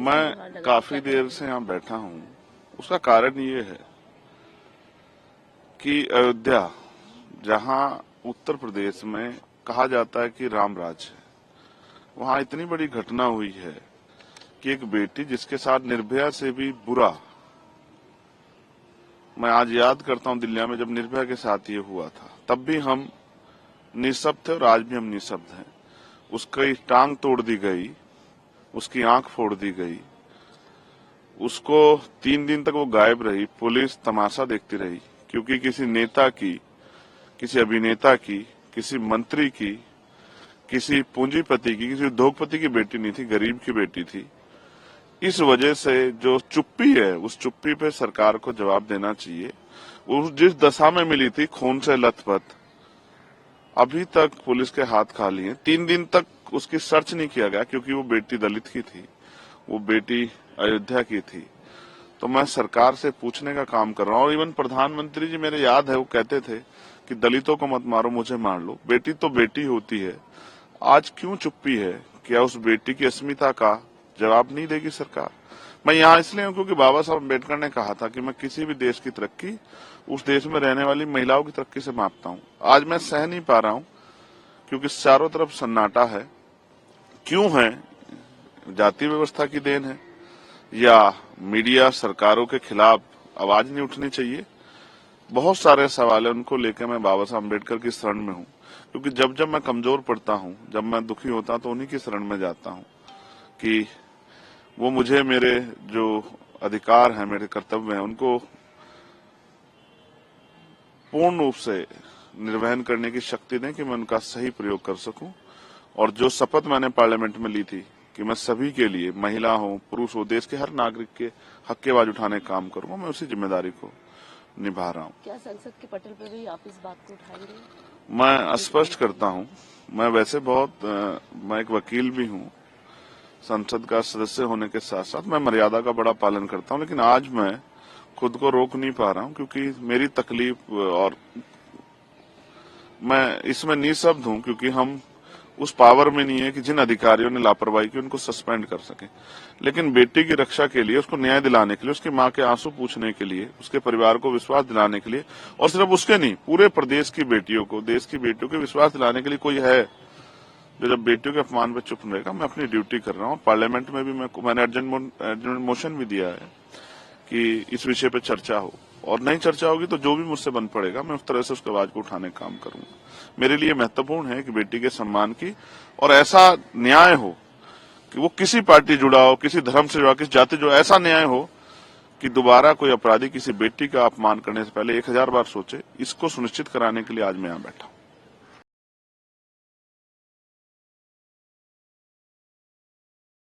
मैं काफी देर से यहाँ बैठा हूँ। उसका कारण ये है कि अयोध्या, जहाँ उत्तर प्रदेश में कहा जाता है कि राम राज है, वहाँ इतनी बड़ी घटना हुई है कि एक बेटी जिसके साथ निर्भया से भी बुरा, मैं आज याद करता हूँ दिल्ली में जब निर्भया के साथ ये हुआ था, तब भी हम निःशब्द थे और आज भी हम निःशब्द हैं। उसकी टांग तोड़ दी गई, उसकी आंख फोड़ दी गई, उसको 3 दिन तक वो गायब रही, पुलिस तमाशा देखती रही, क्योंकि किसी नेता की, किसी अभिनेता की, किसी मंत्री की, किसी पूंजीपति की, किसी उद्योगपति की बेटी नहीं थी, गरीब की बेटी थी। इस वजह से जो चुप्पी है, उस चुप्पी पे सरकार को जवाब देना चाहिए। वो जिस दशा में मिली थी, खून से लथपथ, अभी तक पुलिस के हाथ खाली हैं। 3 दिन तक उसकी सर्च नहीं किया गया क्योंकि वो बेटी दलित की थी, वो बेटी अयोध्या की थी। तो मैं सरकार से पूछने का काम कर रहा हूँ। और इवन प्रधानमंत्री जी, मेरे याद है, वो कहते थे कि दलितों को मत मारो, मुझे मार लो। बेटी तो बेटी होती है। आज क्यों चुप्पी है? क्या उस बेटी की अस्मिता का जवाब नहीं देगी सरकार? मैं यहाँ इसलिए हूँ क्योंकि बाबा साहब अम्बेडकर ने कहा था कि मैं किसी भी देश की तरक्की उस देश में रहने वाली महिलाओं की तरक्की से मापता हूँ। आज मैं सह नहीं पा रहा हूँ क्योंकि चारों तरफ सन्नाटा है। क्यों है? जाति व्यवस्था की देन है या मीडिया सरकारों के खिलाफ आवाज नहीं उठनी चाहिए? बहुत सारे सवाल है, उनको लेकर मैं बाबा साहब अम्बेडकर की शरण में हूँ, क्योंकि जब जब मैं कमजोर पड़ता हूँ, जब मैं दुखी होता हूँ, तो उन्हीं की शरण में जाता हूँ कि वो मुझे मेरे जो अधिकार हैं, मेरे कर्तव्य हैं, उनको पूर्ण रूप से निर्वहन करने की शक्ति दें कि मैं उनका सही प्रयोग कर सकूं। और जो शपथ मैंने पार्लियामेंट में ली थी कि मैं सभी के लिए, महिला हो, पुरुष हो, देश के हर नागरिक के हक की आवाज उठाने का काम करूंगा, मैं उसी जिम्मेदारी को निभा रहा हूं। क्या संसद के पटल पर भी आप इस बात को उठाएंगे? मैं स्पष्ट करता हूं, मैं वैसे मैं एक वकील भी हूं, संसद का सदस्य होने के साथ साथ मैं मर्यादा का बड़ा पालन करता हूं, लेकिन आज मैं खुद को रोक नहीं पा रहा हूं क्योंकि मेरी तकलीफ, और मैं इसमें निःशब्द हूं क्योंकि हम उस पावर में नहीं है कि जिन अधिकारियों ने लापरवाही की उनको सस्पेंड कर सके। लेकिन बेटी की रक्षा के लिए, उसको न्याय दिलाने के लिए, उसकी मां के आंसू पूछने के लिए, उसके परिवार को विश्वास दिलाने के लिए, और सिर्फ उसके नहीं, पूरे प्रदेश की बेटियों को, देश की बेटियों को विश्वास दिलाने के लिए कोई है जो जब बेटियों के अपमान पर चुप रहेगा। मैं अपनी ड्यूटी कर रहा हूँ। पार्लियामेंट में भी मैंने अर्जेंट मोशन भी दिया है कि इस विषय पर चर्चा हो, और नहीं चर्चा होगी तो जो भी मुझसे बन पड़ेगा मैं उस तरह से उसकी आवाज को उठाने का काम करूंगा। मेरे लिए महत्वपूर्ण है कि बेटी के सम्मान की और ऐसा न्याय हो कि वो किसी पार्टी जुड़ा हो, किसी धर्म से जुड़ा, किसी जाति जुड़ा, ऐसा न्याय हो कि दोबारा कोई अपराधी किसी बेटी का अपमान करने से पहले 1000 बार सोचे। इसको सुनिश्चित कराने के लिए आज मैं यहाँ बैठा हूँ।